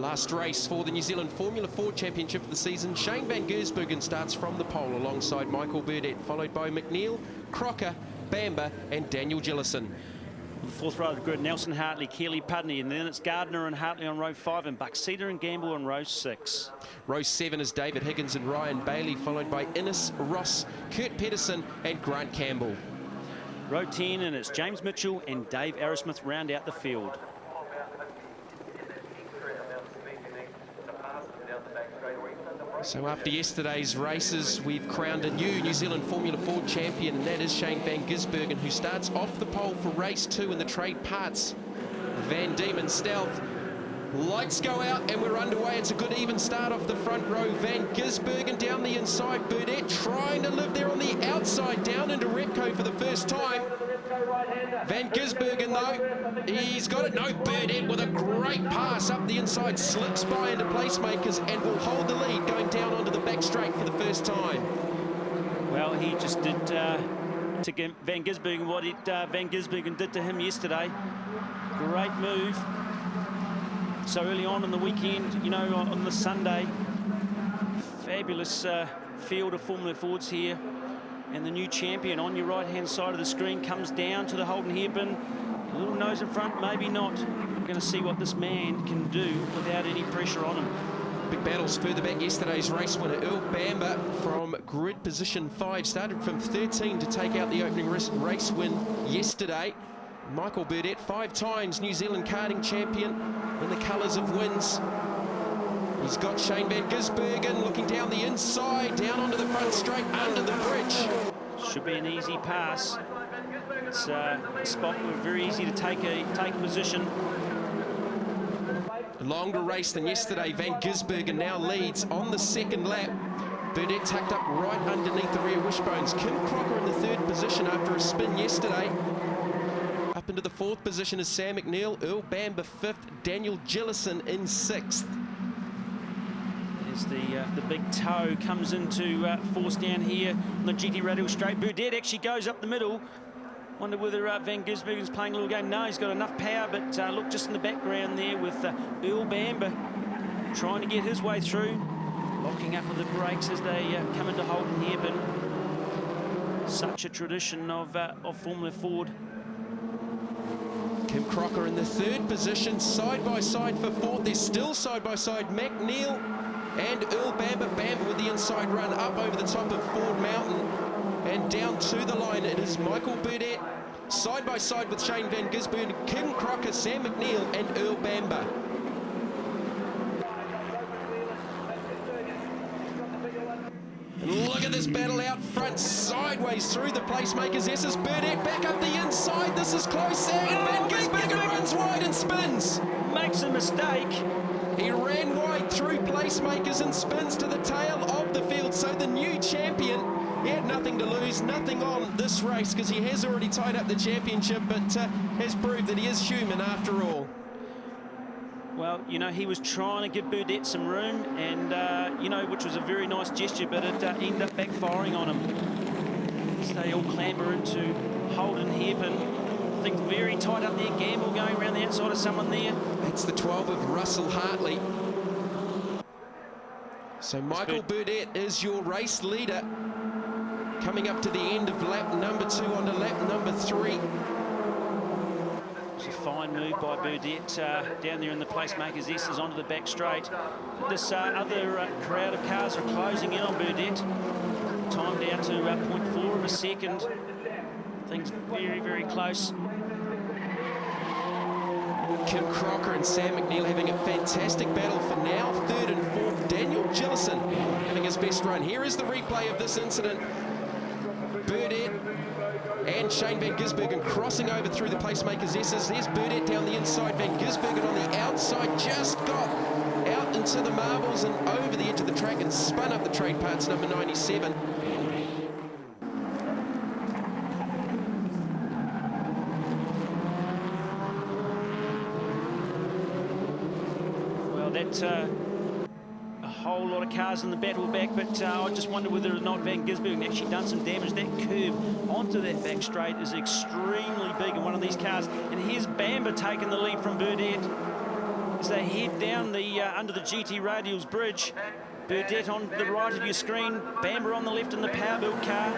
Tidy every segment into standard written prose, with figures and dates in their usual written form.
Last race for the New Zealand Formula 4 Championship of the season. Shane Van Gisbergen starts from the pole alongside Micheal Burdett, followed by MacNeal, Crocker, Bamber and Daniel Gillison. The fourth row of the grid, Nelson Hartley, Keely Pudney, and then it's Gardner and Hartley on row 5 and Buxeter and Gamble on row 6. Row 7 is David Higgins and Ryan Bailey, followed by Innes, Ross, Kurt Pedersen and Grant Campbell. Row 10, and it's James Mitchell and Dave Arrowsmith round out the field. So after yesterday's races, we've crowned a new New Zealand Formula 4 champion, and that is Shane Van Gisbergen, who starts off the pole for race 2 in the trade parts. Van Diemen Stealth. Lights go out and we're underway. It's a good even start off the front row. Van Gisbergen down the inside. Burdett trying to live there on the outside, down into Repco for the first time. Van Gisbergen though, he's got it. No, Burdett with a great pass up the inside, slips by into placemakers and will hold the lead going down onto the back straight for the first time. Well, he just did to Van Gisbergen what Van Gisbergen did to him yesterday. Great move. So early on in the weekend, you know, on the Sunday, fabulous field of Formula Fords here. And the new champion on your right-hand side of the screen comes down to the Holden hairpin. A little nose in front, maybe not. We're going to see what this man can do without any pressure on him. Big battles further back. Yesterday's race winner, Earl Bamber, from grid position 5, started from 13 to take out the opening race win yesterday. Micheal Burdett, 5 times New Zealand karting champion in the colours of wins. He's got Shane Van Gisbergen looking down the inside, down onto the front straight, under the bridge. Should be an easy pass. It's a spot where very easy to take a position. A longer race than yesterday. Van Gisbergen now leads on the second lap. Burdett tucked up right underneath the rear wishbones. Kim Crocker in the 3rd position after a spin yesterday. Up into the 4th position is Sam MacNeal, Earl Bamber 5th, Daniel Gillison in 6th. There's the big toe comes into force down here on the GT Radial straight. Burdett actually goes up the middle. Wonder whether Van Gisbergen's playing a little game. No, he's got enough power, but look just in the background there with Earl Bamber trying to get his way through, locking up with the brakes as they come into Holden hairpin. Such a tradition of Formula Ford. Kim Crocker in the 3rd position, side by side for 4th. They're still side by side. MacNeal and Earl Bamber. Bamber with the inside run up over the top of Ford Mountain and down to the line. It is Micheal Burdett side by side with Shane Van Gisbergen, Kim Crocker, Sam MacNeal and Earl Bamber. Look at this battle out front, sideways through the placemakers. This is Burdett back up the inside. This is close, and Van Gisbergen runs wide and spins. Makes a mistake. He ran wide through placemakers and spins to the tail of the field. So the new champion, he had nothing to lose, nothing on this race because he has already tied up the championship, but has proved that he is human after all. Well, you know, he was trying to give Burdett some room, and, you know, which was a very nice gesture, but it ended up backfiring on him. So they all clamber into Holden hairpin. Things very tight up there. Gamble going around the outside of someone there. It's the 12 of Russell Hartley. So Micheal Burdett is your race leader. Coming up to the end of lap number 2 onto lap number 3. It's a fine move by Burdett down there in the placemakers' S's onto the back straight. But this other crowd of cars are closing in on Burdett. Time down to 0.4 of a second. Things very, very close. Kim Crocker and Sam MacNeal having a fantastic battle for now. 3rd and 4th, Daniel Gillison having his best run. Here is the replay of this incident. Burdett and Shane Van Gisbergen crossing over through the placemakers' S's. There's Burdett down the inside. Van Gisbergen on the outside just got out into the marbles and over the edge of the track and spun up the trade parts number 97. Well, that's a whole lot of cars in the battle back, but I just wonder whether or not Van Gisbergen actually done some damage. That curve onto that back straight is extremely big in one of these cars, and here's Bamber taking the lead from Burdett. as they head down the under the GT Radials bridge. Burdett on the right of your screen, Bamber on the left in the power build car.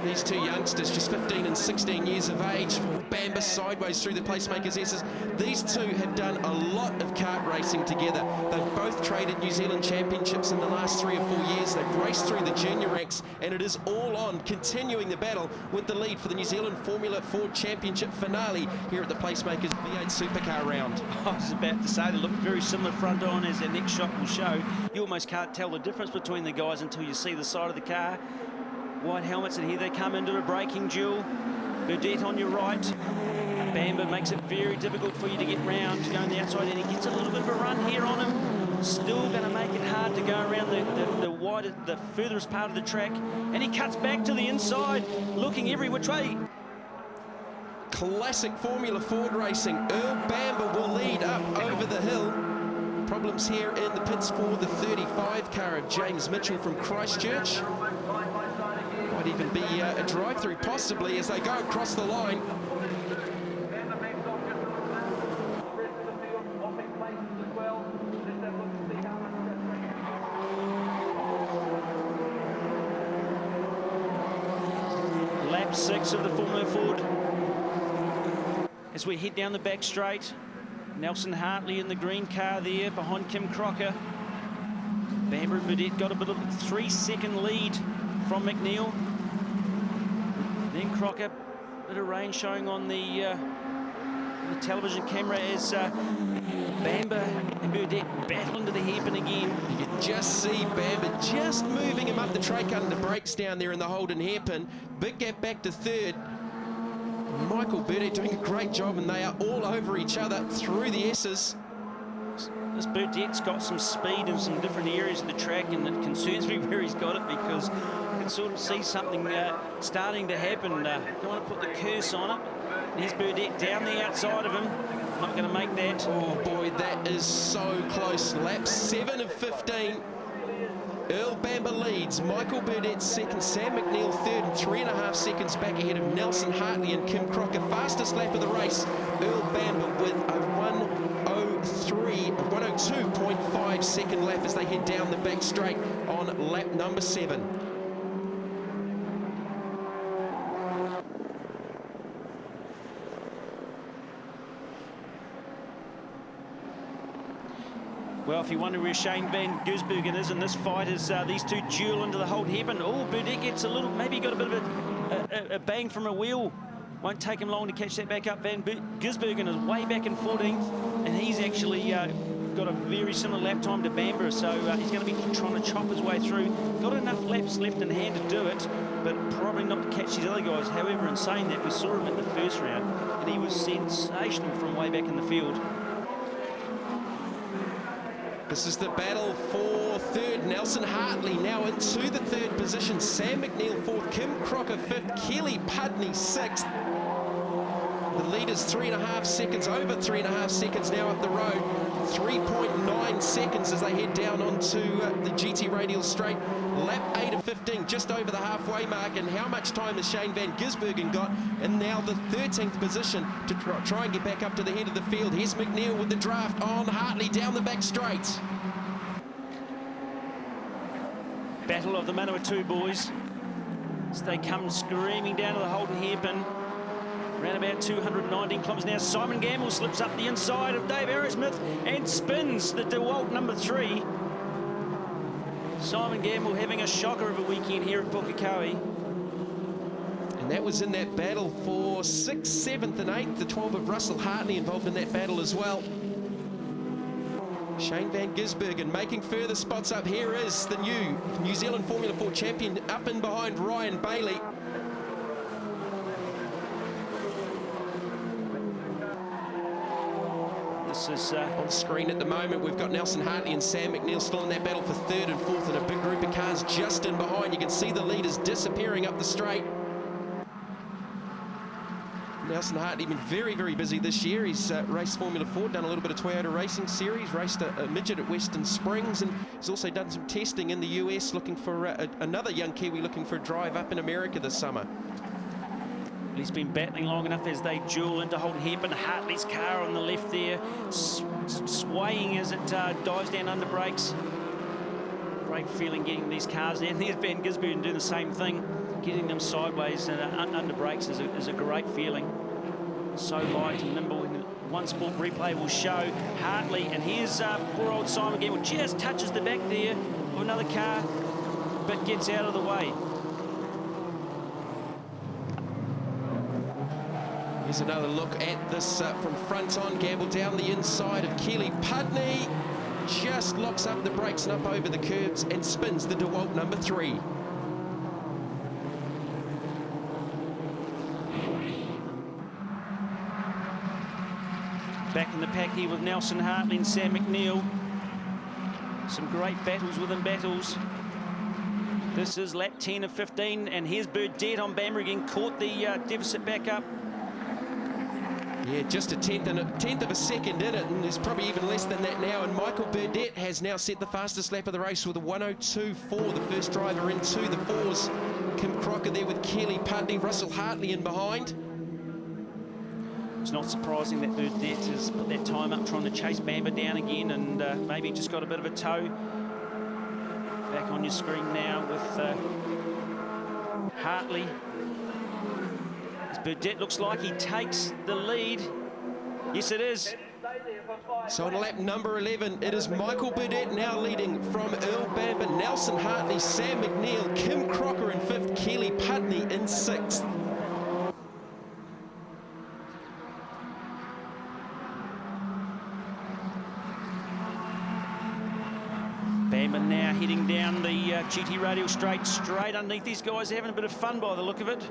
These two youngsters, just 15 and 16 years of age. Bamber sideways through the Placemakers S's. These two have done a lot of kart racing together. They've both traded New Zealand championships in the last 3 or 4 years. They've raced through the junior ranks, and it is all on, continuing the battle with the lead for the New Zealand Formula Ford Championship finale here at the Placemakers V8 Supercar round. I was about to say, they look very similar front on, as the next shot will show. You almost can't tell the difference between the guys until you see the side of the car. White helmets, and here they come into a braking duel. Burdett on your right. Bamber makes it very difficult for you to get round, going the outside, and he gets a little bit of a run here on him. Still going to make it hard to go around the furthest part of the track, and he cuts back to the inside, looking every which way. Classic Formula Ford racing. Earl Bamber will lead up over the hill. Problems here in the pits for the 35 car of James Mitchell from Christchurch. Might even be a drive-through, possibly, as they go across the line. Lap 6 of the Formula Ford. As we head down the back straight, Nelson Hartley in the green car there behind Kim Crocker. Bamber and Burdett got a bit of a 3-second lead from MacNeal. Then Crocker, bit of rain showing on the television camera as Bamber and Burdett battle into the hairpin again. You can just see Bamber just moving him up the track under the brakes down there in the Holden hairpin. Big gap back to third. Micheal Burdett doing a great job, and they are all over each other through the S's. This Burdett's got some speed in some different areas of the track, and it concerns me where he's got it, because you can sort of see something starting to happen. Don't want to put the curse on it. Here's Burdett down the outside of him. Not going to make that. Oh boy, that is so close. Lap 7 of 15. Earl Bamber leads, Micheal Burdett second, Sam MacNeal third, and 3.5 seconds back ahead of Nelson Hartley and Kim Crocker. Fastest lap of the race, Earl Bamber with a 102.5 second lap as they head down the back straight on lap number 7. Well, if you wonder where Shane Van Gisbergen is in this fight, as these two duel into the whole hairpin. Oh, Burdett gets a little, maybe he got a bit of a bang from a wheel. Won't take him long to catch that back up. Van Gisbergen is way back in 14th, and he's actually got a very similar lap time to Bamber, so he's going to be trying to chop his way through. Got enough laps left in hand to do it, but probably not to catch these other guys. However, in saying that, we saw him in the first round, and he was sensational from way back in the field. This is the battle for third. Nelson Hartley now into the third position. Sam MacNeal fourth, Kim Crocker fifth, Kelly Pudney sixth. The leaders 3.5 seconds, over 3.5 seconds now up the road. 3.9 seconds as they head down onto the GT Radial straight. Lap 8 of 15, just over the halfway mark. And how much time has Shane Van Gisbergen got? And now the 13th position to try and get back up to the head of the field. Here's MacNeal with the draft on Hartley down the back straight. Battle of the Manawatu boys. As they come screaming down to the Holden hairpin. Around about 219 kilometres now. Simon Gamble slips up the inside of Dave Arrowsmith and spins the DeWalt number 3. Simon Gamble having a shocker of a weekend here at Pukekohe. And that was in that battle for 6th, 7th and 8th. The 12 of Russell Hartley involved in that battle as well. Shane Van Gisbergen making further spots up. Here is the New Zealand Formula 4 champion up in behind Ryan Bailey. This is on screen at the moment. We've got Nelson Hartley and Sam MacNeal still in that battle for third and fourth, and a big group of cars just in behind. You can see the leaders disappearing up the straight. Nelson Hartley been very, very busy this year. He's raced Formula 4, done a little bit of Toyota Racing Series, raced a midget at Western Springs, and he's also done some testing in the US, looking for another young Kiwi looking for a drive up in America this summer. He's been battling long enough as they duel into Holden Hairpin. Hartley's car on the left there, swaying as it dives down under brakes. Great feeling getting these cars down. There's Van Gisbergen doing the same thing, getting them sideways and under brakes is a great feeling. So light and nimble. One Sport replay will show Hartley, and here's poor old Simon again, who just touches the back there of another car, but gets out of the way. Here's another look at this from front on. Gamble down the inside of Micheal Burdett. Just locks up the brakes and up over the curbs and spins the DeWalt number 3. Back in the pack here with Nelson Hartley and Sam MacNeal. Some great battles within battles. This is lap 10 of 15, and here's Burdett on Bamber again, caught the deficit back up. Yeah, just a tenth of a second in it, and there's probably even less than that now. And Micheal Burdett has now set the fastest lap of the race with a 1:02.4. The first driver into the 4s. Kim Crocker there with Micheal Burdett, Russell Hartley in behind. It's not surprising that Burdett has put that time up trying to chase Bamber down again, and maybe just got a bit of a tow. Back on your screen now with Hartley. As Burdett looks like he takes the lead. Yes, it is. So on lap number 11, it is Micheal Burdett now leading from Earl Bamber, Nelson Hartley, Sam MacNeal, Kim Crocker in 5th, Micheal Burdett in 6th. Bamber now heading down the GT radial straight underneath these guys, having a bit of fun by the look of it.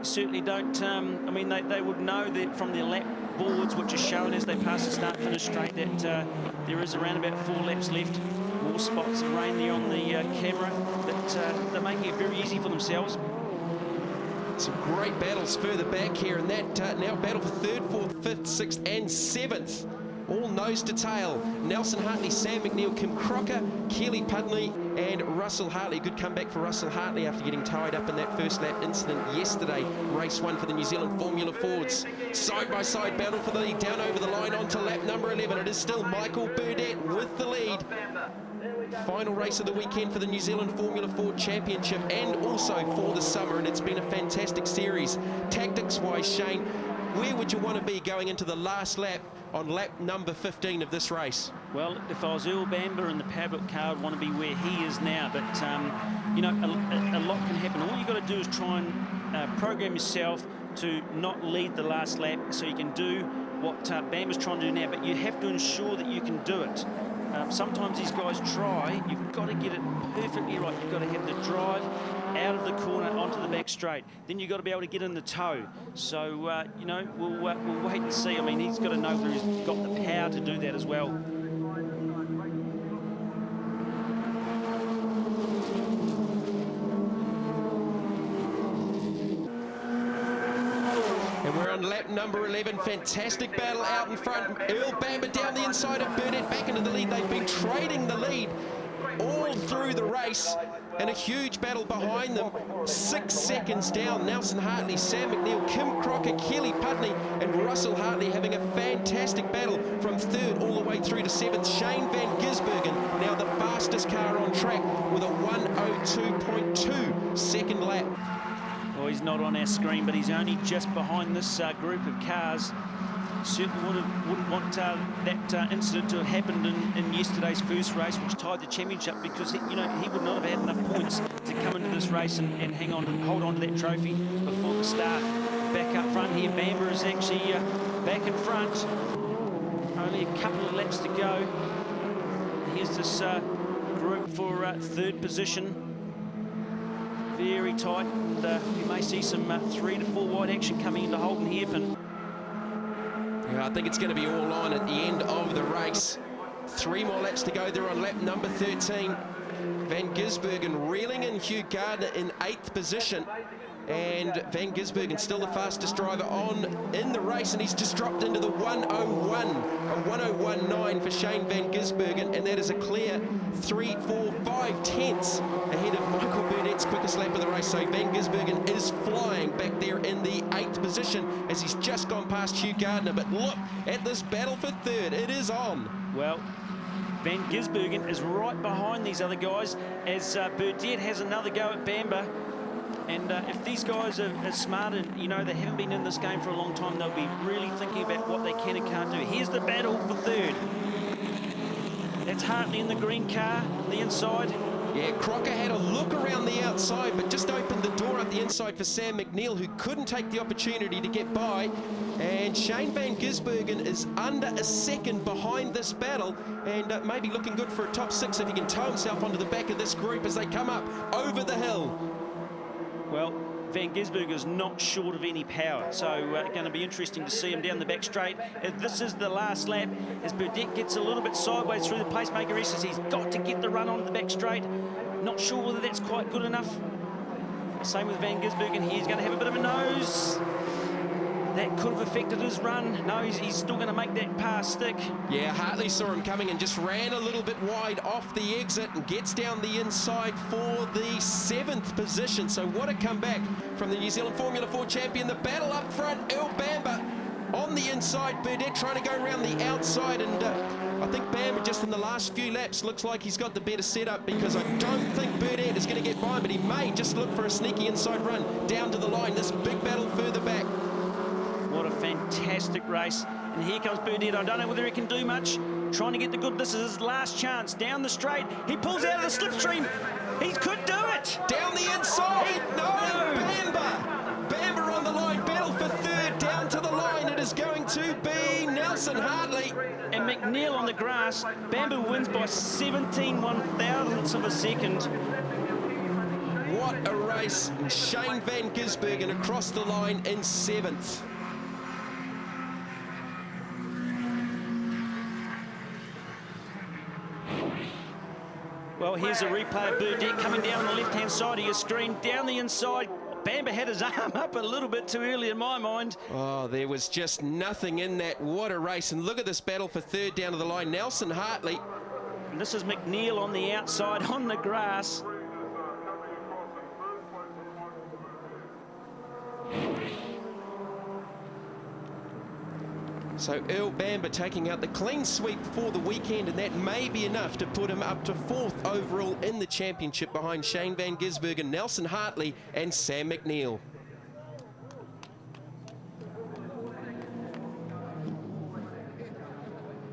Certainly don't, I mean, they would know that from their lap boards, which are shown as they pass the start-finish straight, that there is around about 4 laps left. More spots of rain there on the camera, but they're making it very easy for themselves. Some great battles further back here, and that now battle for 3rd, 4th, 5th, 6th and 7th. All nose to tail. Nelson Hartley, Sam MacNeal, Kim Crocker, Micheal Burdett and Russell Hartley. Good comeback for Russell Hartley after getting tied up in that first lap incident yesterday. Race 1 for the New Zealand Formula Fords. Side-by-side battle for the lead, down over the line onto lap number 11. It is still Micheal Burdett with the lead. Final race of the weekend for the New Zealand Formula Ford Championship and also for the summer, and it's been a fantastic series. Tactics-wise, Shane, where would you want to be going into the last lap on lap number 15 of this race? Well, if I was Earl Bamber in the paddock car, I'd want to be where he is now. But, you know, a lot can happen. All you've got to do is try and program yourself to not lead the last lap so you can do what Bamber's trying to do now. But you have to ensure that you can do it. Sometimes these guys try. You've got to get it perfectly right. You've got to have the drive out of the corner onto the back straight. Then you've got to be able to get in the tow. So, you know, we'll wait and see. I mean, he's got to know that he's got the power to do that as well. And we're on lap number 11. Fantastic battle out in front. Earl Bamber down the inside of Burdett, back into the lead. They've been trading the lead all through the race, and a huge battle behind them. 6 seconds down. Nelson Hartley, Sam MacNeal, Kim Crocker, Micheal Burdett and Russell Hartley having a fantastic battle from 3rd all the way through to 7th. Shane Van Gisbergen, now the fastest car on track with a 1:02.2 second lap. Well, he's not on our screen, but he's only just behind this group of cars. Certainly wouldn't want that incident to have happened in yesterday's first race, which tied the championship, because he would not have had enough points to come into this race and hold on to that trophy before the start. Back up front here, Bamber is actually back in front. Only a couple of laps to go. Here's this group for 3rd position. Very tight, and you may see some 3 to 4 wide action coming into Holden Hairpin. Yeah, I think it's going to be all on at the end of the race. 3 more laps to go there on lap number 13. Van Gisbergen reeling in Hugh Gardner in 8th position. And Van Gisbergen still the fastest driver on in the race, and he's just dropped into the 101, a 101.9 for Shane Van Gisbergen, and that is a clear 3, 4, 5 tenths ahead of Micheal Burdett's quickest lap of the race. So Van Gisbergen is flying back there in the 8th position as he's just gone past Hugh Gardner. But look at this battle for third. It is on. Well, Van Gisbergen is right behind these other guys as Burdett has another go at Bamber. And if these guys are smart and, you know, they haven't been in this game for a long time, they'll be really thinking about what they can and can't do. Here's the battle for third. That's Hartley in the green car, the inside. Yeah, Crocker had a look around the outside, but just opened the door up the inside for Sam MacNeal, who couldn't take the opportunity to get by. And Shane Van Gisbergen is under a second behind this battle, and maybe looking good for a top 6 if he can tow himself onto the back of this group as they come up over the hill. Well, Van Gisbergen is not short of any power, so going to be interesting to see him down the back straight. This is the last lap as Burdett gets a little bit sideways through the pacemaker. He says he's got to get the run on the back straight. Not sure whether that's quite good enough. Same with Van Gisbergen. He's going to have a bit of a nose. That could have affected his run. No, he's still going to make that pass stick. Yeah, Hartley saw him coming and just ran a little bit wide off the exit and gets down the inside for the 7th position. So what a comeback from the New Zealand Formula 4 champion. The battle up front, Earl Bamber on the inside, Burdett trying to go around the outside, and I think Bamber just in the last few laps looks like he's got the better setup, because I don't think Burdett is going to get by, but he may just look for a sneaky inside run down to the line. This big battle further back. What a fantastic race. And here comes Burdett. I don't know whether he can do much. Trying to get the good. This is his last chance. Down the straight. He pulls out of the slipstream. He could do it. Down the inside. No. Bamber on the line. Battle for third. Down to the line. It is going to be Nelson Hartley. And MacNeal on the grass. Bamber wins by 17 one-thousandths of a second. What a race. Shane Van Gisbergen across the line in 7th. Well, here's a replay of Burdett coming down on the left-hand side of your screen, down the inside. Bamber had his arm up a little bit too early in my mind. Oh, there was just nothing in that. What a race. And look at this battle for third down to the line. Nelson Hartley. And this is MacNeal on the outside on the grass. So Earl Bamber taking out the clean sweep for the weekend, and that may be enough to put him up to 4th overall in the championship behind Shane Van Gisbergen, Nelson Hartley and Sam MacNeal.